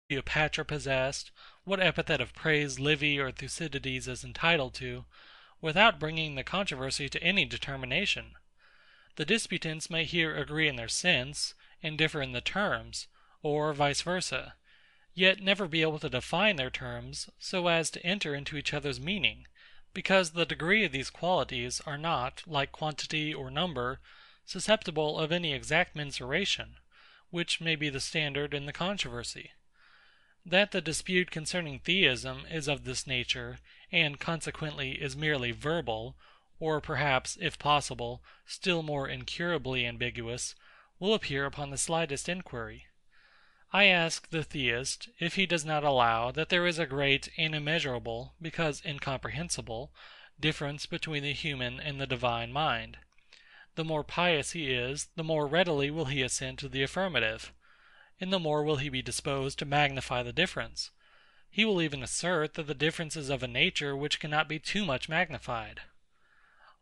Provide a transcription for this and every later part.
Cleopatra possessed, what epithet of praise Livy or Thucydides is entitled to, without bringing the controversy to any determination. The disputants may here agree in their sense, and differ in the terms, or vice versa, yet never be able to define their terms, so as to enter into each other's meaning, because the degree of these qualities are not, like quantity or number, susceptible of any exact mensuration, which may be the standard in the controversy. That the dispute concerning theism is of this nature, and consequently is merely verbal, or perhaps, if possible, still more incurably ambiguous, will appear upon the slightest inquiry. I ask the theist, if he does not allow that there is a great and immeasurable, because incomprehensible, difference between the human and the divine mind. The more pious he is, the more readily will he assent to the affirmative, and the more will he be disposed to magnify the difference. He will even assert that the difference is of a nature which cannot be too much magnified.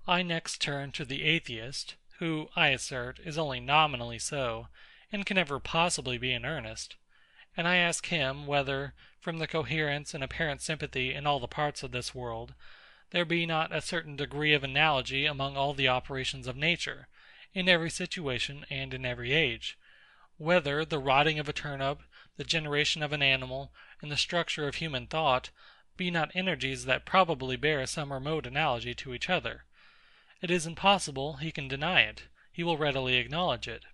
I next turn to the atheist, who, I assert, is only nominally so, and can never possibly be in earnest; and I ask him, whether, from the coherence and apparent sympathy in all the parts of this world, there be not a certain degree of analogy among all the operations of nature, in every situation and in every age; whether the rotting of a turnip, the generation of an animal, and the structure of human thought, be not energies that probably bear some remote analogy to each other. It is impossible he can deny it; he will readily acknowledge it.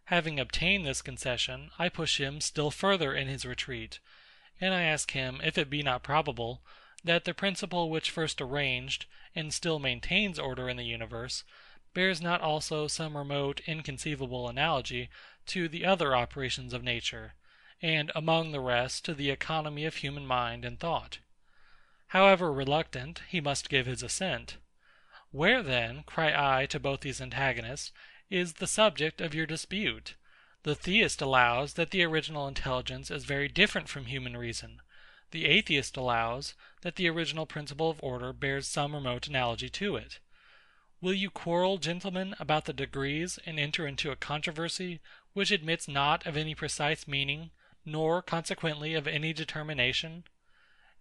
Having obtained this concession, I push him still further in his retreat, and I ask him if it be not probable, that the principle which first arranged, and still maintains order in the universe, bears not also some remote inconceivable analogy to the other operations of nature, and among the rest to the economy of human mind and thought. However reluctant, he must give his assent. Where then, cry I to both these antagonists, is the subject of your dispute? The theist allows that the original intelligence is very different from human reason. The atheist allows that the original principle of order bears some remote analogy to it. Will you quarrel, gentlemen, about the degrees, and enter into a controversy which admits not of any precise meaning, nor, consequently, of any determination?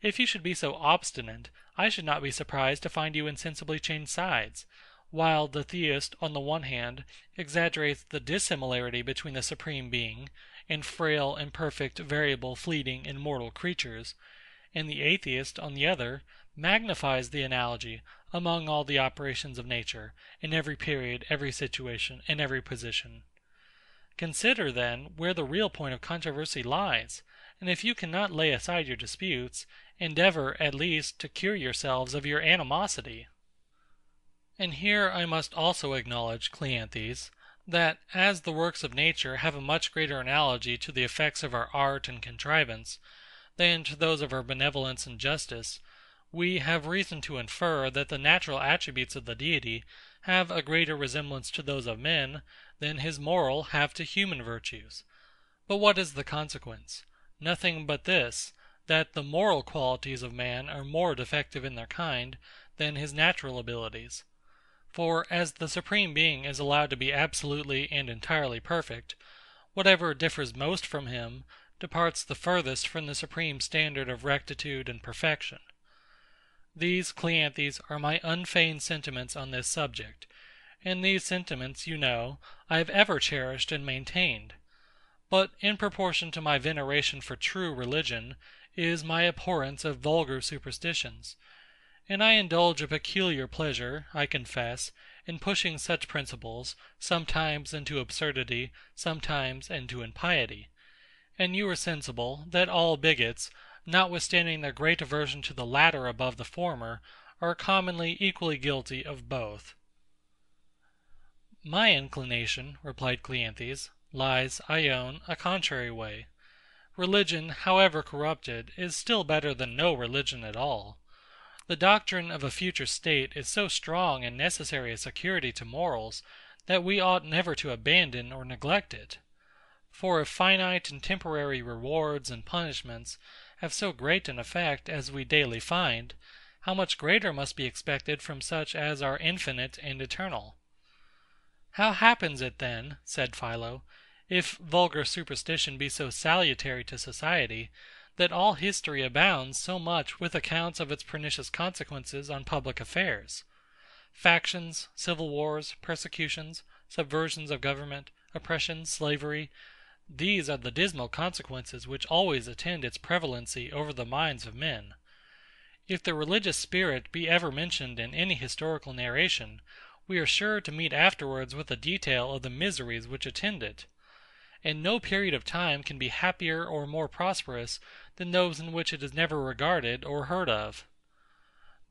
If you should be so obstinate, I should not be surprised to find you insensibly change sides, while the theist, on the one hand, exaggerates the dissimilarity between the Supreme Being, and frail, imperfect, variable, fleeting, and mortal creatures, and the atheist, on the other, magnifies the analogy among all the operations of nature, in every period, every situation, and every position. Consider, then, where the real point of controversy lies, and if you cannot lay aside your disputes, endeavour, at least, to cure yourselves of your animosity. And here I must also acknowledge, CLEANTHES, that, as the works of nature have a much greater analogy to the effects of our art and contrivance, than to those of our benevolence and justice, we have reason to infer that the natural attributes of the Deity have a greater resemblance to those of men, than his moral have to human virtues. But what is the consequence? Nothing but this, that the moral qualities of man are more defective in their kind than his natural abilities. For, as the Supreme Being is allowed to be absolutely and entirely perfect, whatever differs most from him departs the furthest from the supreme standard of rectitude and perfection. These, CLEANTHES, are my unfeigned sentiments on this subject, and these sentiments, you know, I have ever cherished and maintained. But in proportion to my veneration for true religion is my abhorrence of vulgar superstitions; and I indulge a peculiar pleasure, I confess, in pushing such principles, sometimes into absurdity, sometimes into impiety. And you are sensible, that all bigots, notwithstanding their great aversion to the latter above the former, are commonly equally guilty of both. My inclination, replied CLEANTHES, lies, I own, a contrary way. Religion, however corrupted, is still better than no religion at all. The doctrine of a future state is so strong and necessary a security to morals, that we ought never to abandon or neglect it. For if finite and temporary rewards and punishments have so great an effect as we daily find, how much greater must be expected from such as are infinite and eternal? How happens it then, said PHILO, if vulgar superstition be so salutary to society, that all history abounds so much with accounts of its pernicious consequences on public affairs. Factions, civil wars, persecutions, subversions of government, oppression, slavery, these are the dismal consequences which always attend its prevalency over the minds of men. If the religious spirit be ever mentioned in any historical narration, we are sure to meet afterwards with a detail of the miseries which attend it; and no period of time can be happier or more prosperous than those in which it is never regarded or heard of.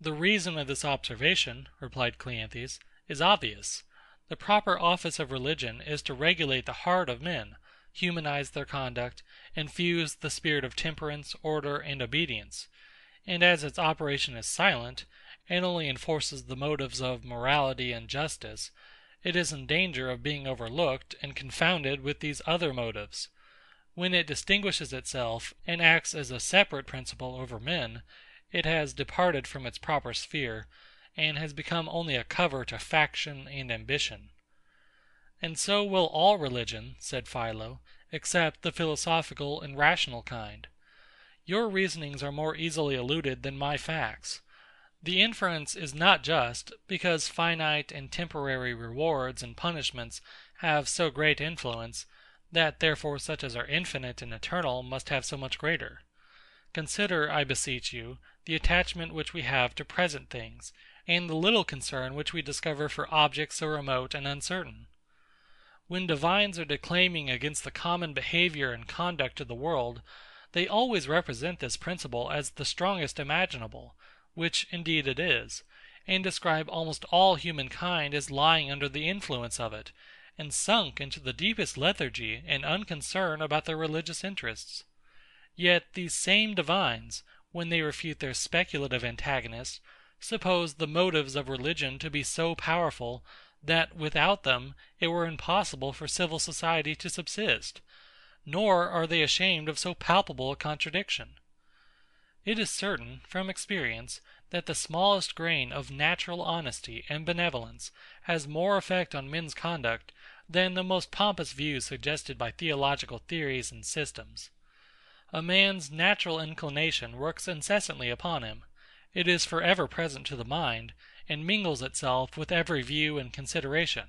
The reason of this observation, replied CLEANTHES, is obvious. The proper office of religion is to regulate the heart of men, humanize their conduct, infuse the spirit of temperance, order, and obedience; and as its operation is silent, and only enforces the motives of morality and justice, it is in danger of being overlooked and confounded with these other motives. When it distinguishes itself, and acts as a separate principle over men, it has departed from its proper sphere, and has become only a cover to faction and ambition. And so will all religion, said PHILO, except the philosophical and rational kind. Your reasonings are more easily eluded than my facts. The inference is not just, because finite and temporary rewards and punishments have so great influence, that therefore such as are infinite and eternal must have so much greater. Consider, I beseech you, the attachment which we have to present things, and the little concern which we discover for objects so remote and uncertain. When divines are declaiming against the common behavior and conduct of the world, they always represent this principle as the strongest imaginable, which indeed it is, and describe almost all humankind as lying under the influence of it, and sunk into the deepest lethargy and unconcern about their religious interests. Yet these same divines, when they refute their speculative antagonists, suppose the motives of religion to be so powerful, that without them it were impossible for civil society to subsist; nor are they ashamed of so palpable a contradiction. It is certain, from experience, that the smallest grain of natural honesty and benevolence has more effect on men's conduct than the most pompous views suggested by theological theories and systems. A man's natural inclination works incessantly upon him; it is for ever present to the mind, and mingles itself with every view and consideration;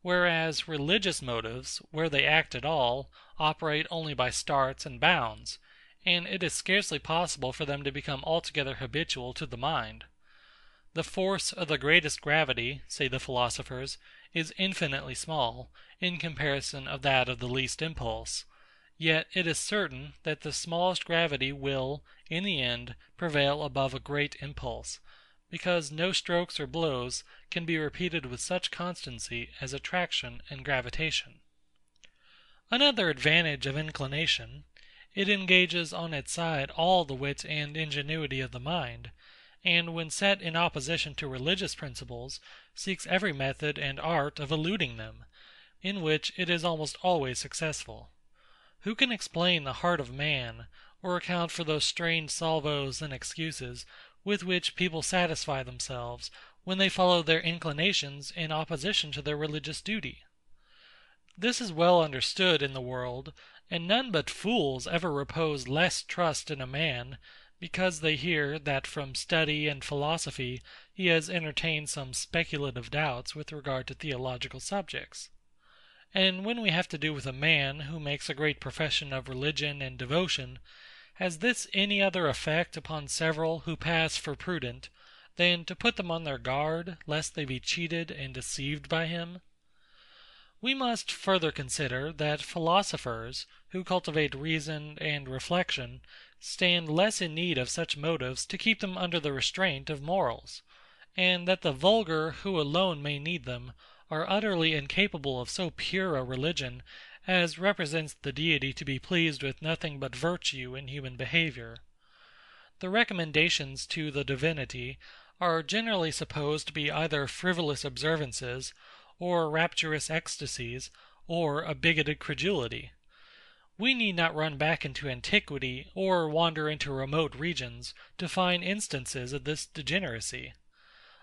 whereas religious motives, where they act at all, operate only by starts and bounds, and it is scarcely possible for them to become altogether habitual to the mind. The force of the greatest gravity, say the philosophers, is infinitely small, in comparison of that of the least impulse; yet it is certain that the smallest gravity will, in the end, prevail above a great impulse, because no strokes or blows can be repeated with such constancy as attraction and gravitation. Another advantage of inclination: it engages on its side all the wit and ingenuity of the mind, and when set in opposition to religious principles, seeks every method and art of eluding them, in which it is almost always successful. Who can explain the heart of man, or account for those strange salvos and excuses with which people satisfy themselves, when they follow their inclinations in opposition to their religious duty? This is well understood in the world, and none but fools ever repose less trust in a man, because they hear, that from study and philosophy he has entertained some speculative doubts with regard to theological subjects. And when we have to do with a man who makes a great profession of religion and devotion, has this any other effect upon several who pass for prudent, than to put them on their guard, lest they be cheated and deceived by him? We must further consider, that philosophers, who cultivate reason and reflection, stand less in need of such motives to keep them under the restraint of morals; and that the vulgar, who alone may need them, are utterly incapable of so pure a religion as represents the Deity to be pleased with nothing but virtue in human behavior. The recommendations to the Divinity are generally supposed to be either frivolous observances, or rapturous ecstasies, or a bigoted credulity. We need not run back into antiquity, or wander into remote regions, to find instances of this degeneracy.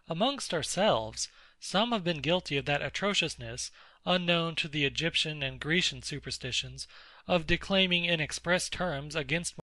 Amongst ourselves, some have been guilty of that atrociousness, unknown to the Egyptian and Grecian superstitions, of declaiming in express terms against